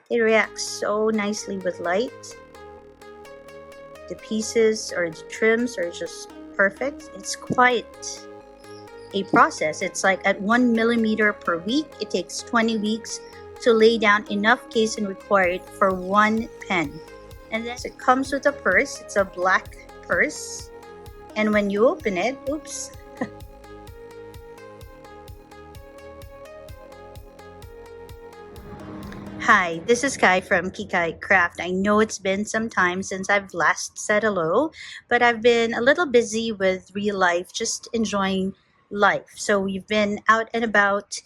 It reacts so nicely with light. The pieces or the trims are just perfect. It's quite a process. It's like at 1 millimeter per week. It takes 20 weeks to lay down enough casein required for one pen. And then it comes with a purse. It's a black purse. And when you open it, oops. Hi, this is Kai from Kikai Craft. I know it's been some time since I've last said hello, but I've been a little busy with real life, just enjoying life. So we've been out and about.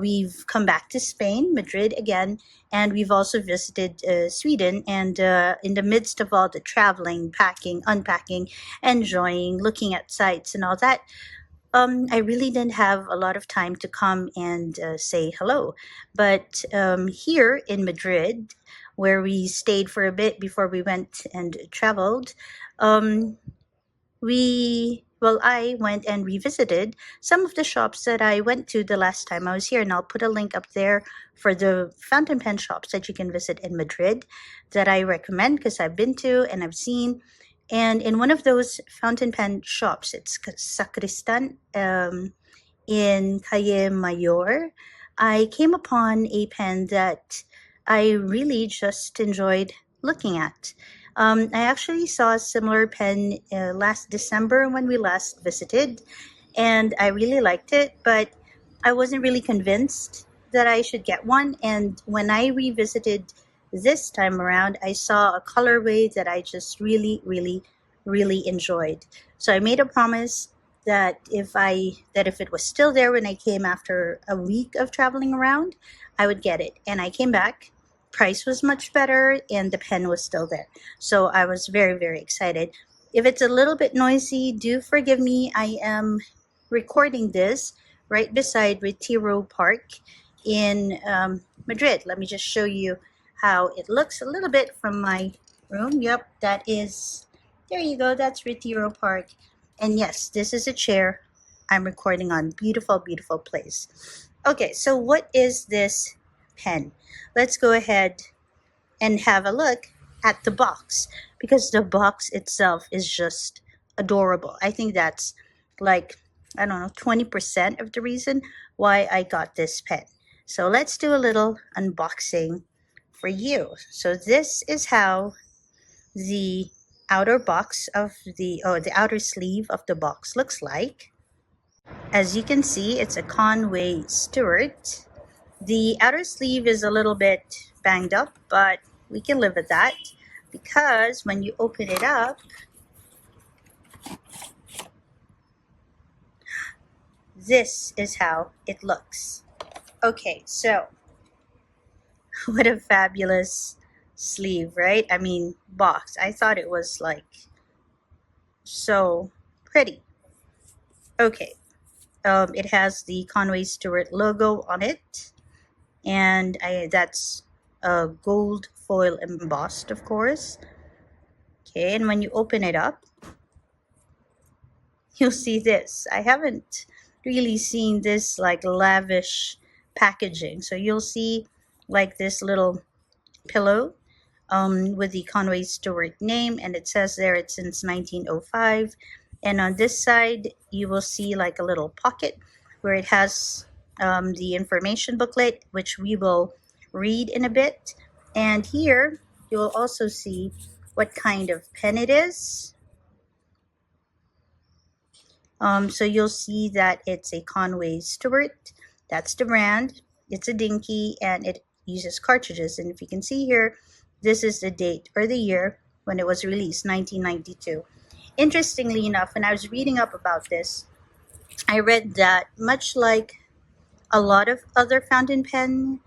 We've come back to Spain, Madrid again, and we've also visited Sweden. And in the midst of all the traveling, packing, unpacking, enjoying, looking at sights and all that, I really didn't have a lot of time to come and say hello. But here in Madrid, where we stayed for a bit before we went and traveled, I went and revisited some of the shops that I went to the last time I was here, and I'll put a link up there for the fountain pen shops that you can visit in Madrid that I recommend because I've been to and I've seen. And in one of those fountain pen shops, it's Sacristan in Calle Mayor, I came upon a pen that I really just enjoyed looking at. I actually saw a similar pen last December when we last visited, and I really liked it, but I wasn't really convinced that I should get one. And when I revisited this time around, I saw a colorway that I just really enjoyed. So I made a promise that if it was still there when I came after a week of traveling around, I would get it. And I came back. Price was much better and the pen was still there. So I was very excited. If it's a little bit noisy, do forgive me. I am recording this right beside Retiro Park in Madrid. Let me just show you how it looks a little bit from my room. Yep, that is, there you go, that's Retiro Park. And yes, this is a chair I'm recording on. Beautiful place. Okay, so what is this pen? Let's go ahead and have a look at the box, because the box itself is just adorable. I think that's like, I don't know, 20% of the reason why I got this pen. So let's do a little unboxing for you. So this is how the outer box of the outer sleeve of the box looks like. As you can see, it's a Conway Stewart. The outer sleeve is a little bit banged up, but we can live with that because when you open it up, this is how it looks. Okay, so what a fabulous sleeve, right? I mean, box. I thought it was like so pretty. Okay, it has the Conway Stewart logo on it, and that's gold foil embossed, of course. Okay, and when you open it up, you'll see this. I haven't really seen this like lavish packaging. So you'll see like this little pillow with the Conway Stewart name, and it says there it's since 1905. And on this side, you will see like a little pocket where it has the information booklet, which we will read in a bit. And here, you will also see what kind of pen it is. So you'll see that it's a Conway Stewart. That's the brand. It's a Dinkie, and it uses cartridges. And if you can see here, this is the date or the year when it was released, 1992. Interestingly enough, when I was reading up about this, I read that much like a lot of other fountain pen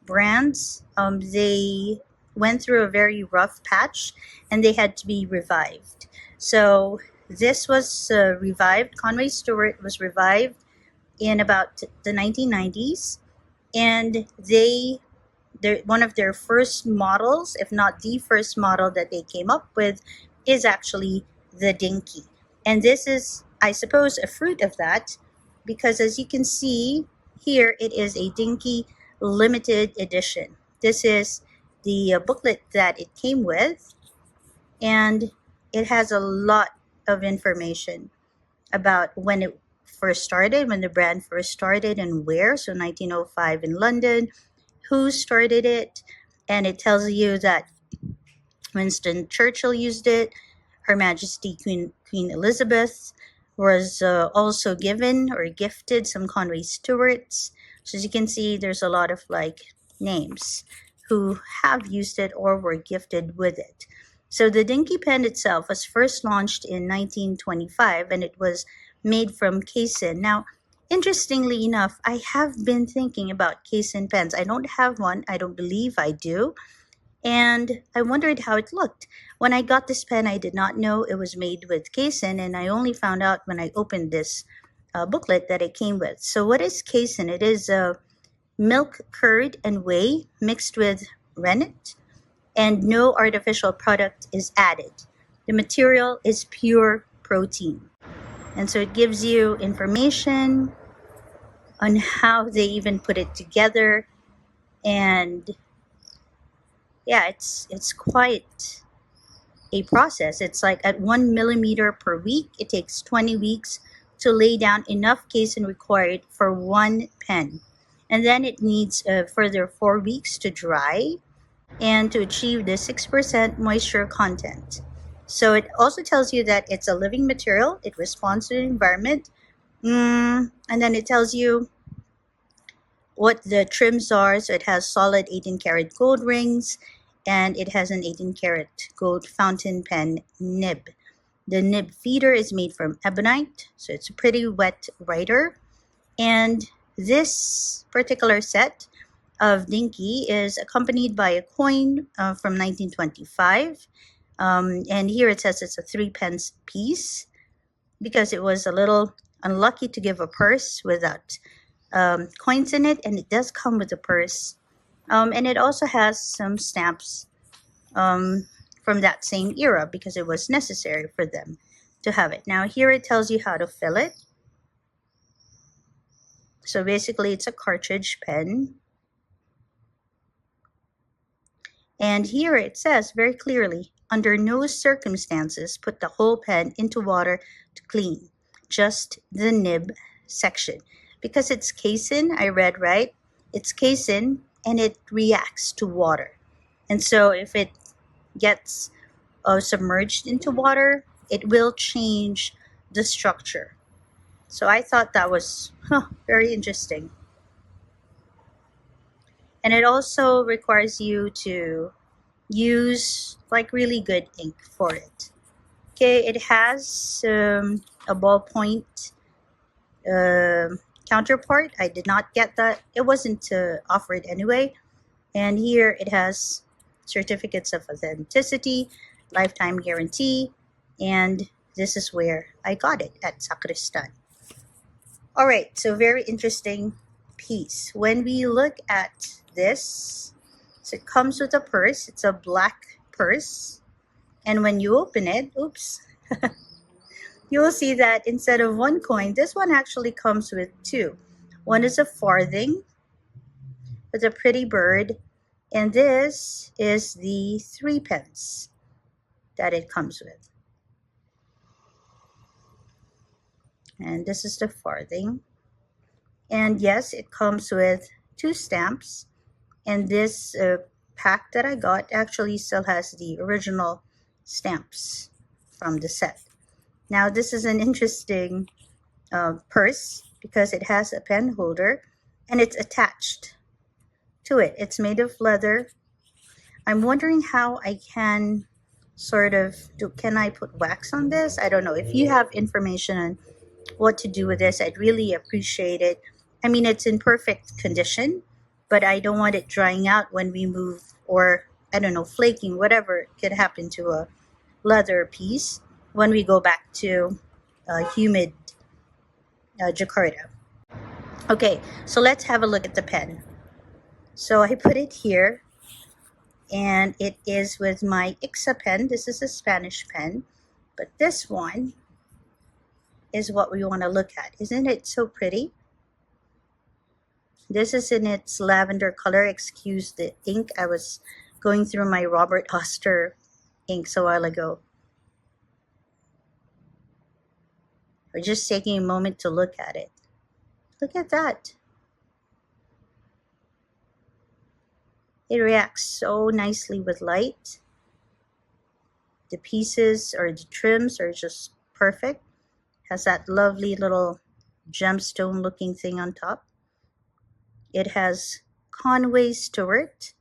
brands, they went through a very rough patch and they had to be revived. So this was revived. Conway Stewart was revived in about the 1990s, and one of their first models, if not the first model that they came up with, is actually the Dinkie. And this is, I suppose, a fruit of that, because as you can see here, it is a Dinkie limited edition. This is the booklet that it came with, and it has a lot of information about when it first started, when the brand first started, and where. So 1905 in London, who started it, and it tells you that Winston Churchill used it. Her Majesty Queen Elizabeth was also given or gifted some Conway Stewarts. So as you can see, there's a lot of like names who have used it or were gifted with it. So the Dinkie pen itself was first launched in 1925, and it was made from Casein. Now, interestingly enough, I have been thinking about Casein pens. I don't have one. I don't believe I do. And I wondered how it looked. When I got this pen, I did not know it was made with Casein, and I only found out when I opened this booklet that it came with. So what is Casein? It is milk, curd, and whey mixed with rennet, and no artificial product is added. The material is pure protein. And so it gives you information on how they even put it together. And yeah, it's quite a process. It's like at 1 millimeter per week. It takes 20 weeks to lay down enough casein required for one pen. And then it needs a further 4 weeks to dry and to achieve the 6% moisture content. So it also tells you that it's a living material. It responds to the environment. And then it tells you what the trims are. So it has solid 18-karat gold rings, and it has an 18-karat gold fountain pen nib. The nib feeder is made from ebonite, so it's a pretty wet writer. And this particular set of Dinkie is accompanied by a coin from 1925. And here it says it's a 3-pence piece because it was a little unlucky to give a purse without coins in it, and it does come with a purse. And it also has some stamps from that same era because it was necessary for them to have it. Now here it tells you how to fill it. So basically it's a cartridge pen. And here it says very clearly, under no circumstances put the whole pen into water to clean, just the nib section. Because it's casein, I read right, it's casein and it reacts to water. And so if it gets submerged into water, it will change the structure. So I thought that was very interesting. And it also requires you to use like really good ink for it. Okay, it has a ballpoint counterpart. I did not get that. It wasn't offered anyway. And here it has certificates of authenticity, lifetime guarantee, and this is where I got it, at Sacristan. All right, so very interesting piece. When we look at this, so it comes with a purse. It's a black purse. And when you open it, oops, you will see that instead of one coin, this one actually comes with two. One is a farthing with a pretty bird, and this is the 3-pence that it comes with. And this is the farthing. And yes, it comes with 2 stamps. And this pack that I got actually still has the original stamps from the set. Now this is an interesting purse because it has a pen holder and it's attached to it. It's made of leather. I'm wondering how I can sort of can I put wax on this? I don't know. If you have information on what to do with this, I'd really appreciate it. I mean, it's in perfect condition, but I don't want it drying out when we move, or I don't know, flaking, whatever could happen to a leather piece when we go back to humid Jakarta. Okay, so let's have a look at the pen. So I put it here, and it is with my Ixa pen. This is a Spanish pen, but this one is what we want to look at. Isn't it so pretty? This is in its lavender color. Excuse the ink. I was going through my Robert Oster inks a while ago. Or just taking a moment to look at it. Look at that. It reacts so nicely with light. The pieces or the trims are just perfect. Has that lovely little gemstone looking thing on top. It has Conway Stewart,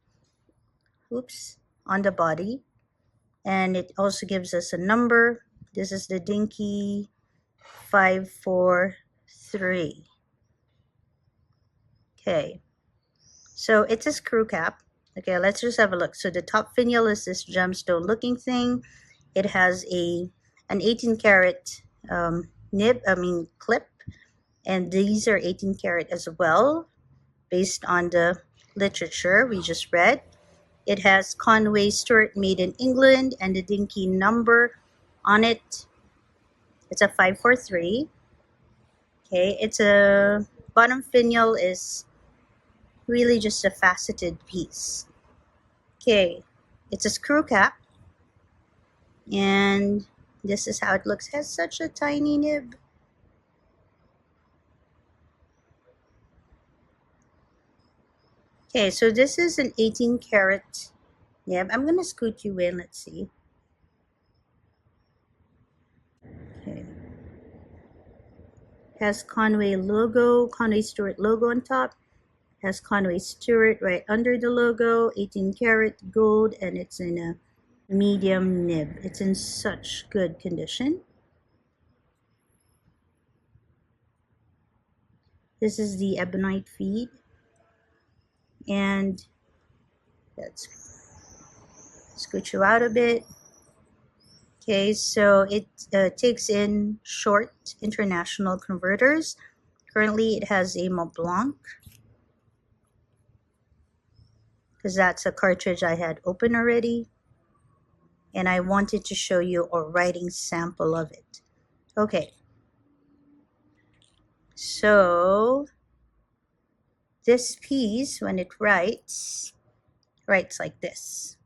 on the body. And it also gives us a number. This is the Dinkie 543. Okay, so it's a screw cap. Okay, let's just have a look. So the top finial is this gemstone looking thing. It has an 18 karat clip, and these are 18 karat as well, based on the literature we just read. It has Conway Stewart made in England and the Dinkie number on it. It's a 543. Okay, it's a bottom finial is really just a faceted piece. Okay, it's a screw cap, and this is how it looks. It has such a tiny nib. Okay, so this is an 18 karat nib. I'm gonna scoot you in. Let's see. Okay, has Conway Stewart logo on top. Has Conway Stewart right under the logo, 18 karat gold, and it's in a medium nib. It's in such good condition. This is the ebonite feed, and let's scoot you out a bit. Okay, so it takes in short international converters. Currently it has a Mont Blanc, because that's a cartridge I had open already, and I wanted to show you a writing sample of it. Okay, so this piece, when it writes like this.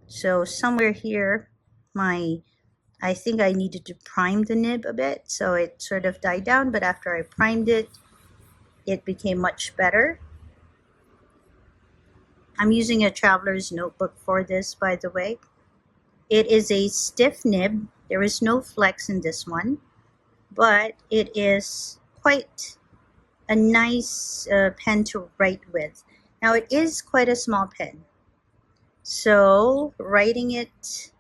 So somewhere here, I think I needed to prime the nib a bit, so it sort of died down, but after I primed it, it became much better. I'm using a traveler's notebook for this, by the way. It is a stiff nib. There is no flex in this one, but it is quite a nice pen to write with. Now it is quite a small pen, so writing it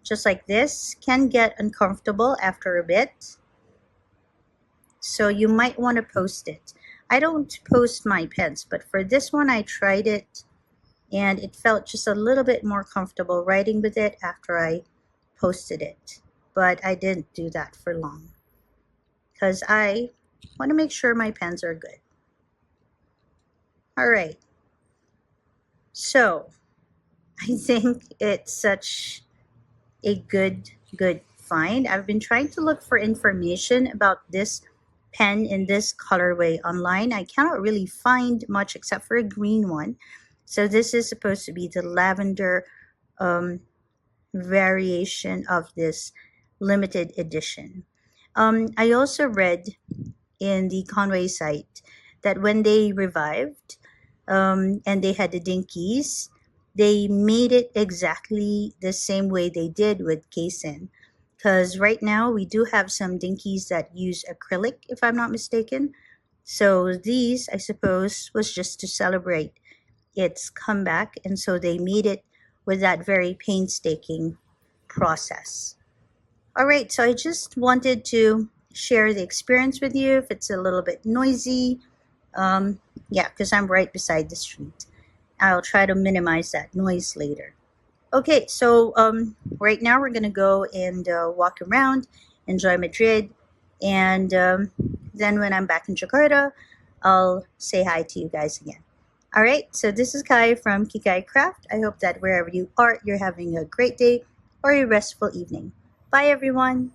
just like this can get uncomfortable after a bit, so you might want to post it. I don't post my pens, but for this one I tried it and it felt just a little bit more comfortable writing with it after I posted it. But I didn't do that for long because I want to make sure my pens are good. All right, so I think it's such a good find. I've been trying to look for information about this pen in this colorway online. I cannot really find much except for a green one. So this is supposed to be the lavender variation of this limited edition. I also read in the Conway site that when they revived and they had the Dinkies, they made it exactly the same way they did with Casein. Because right now we do have some Dinkies that use acrylic, if I'm not mistaken. So these, I suppose, was just to celebrate its comeback, and so they made it with that very painstaking process. All right, so I just wanted to share the experience with you. If it's a little bit noisy, yeah, because I'm right beside the street. I'll try to minimize that noise later. Okay, so right now we're gonna go and walk around, enjoy Madrid, and then when I'm back in Jakarta, I'll say hi to you guys again. All right, so this is Kai from Kikai Craft. I hope that wherever you are, you're having a great day or a restful evening. Bye, everyone.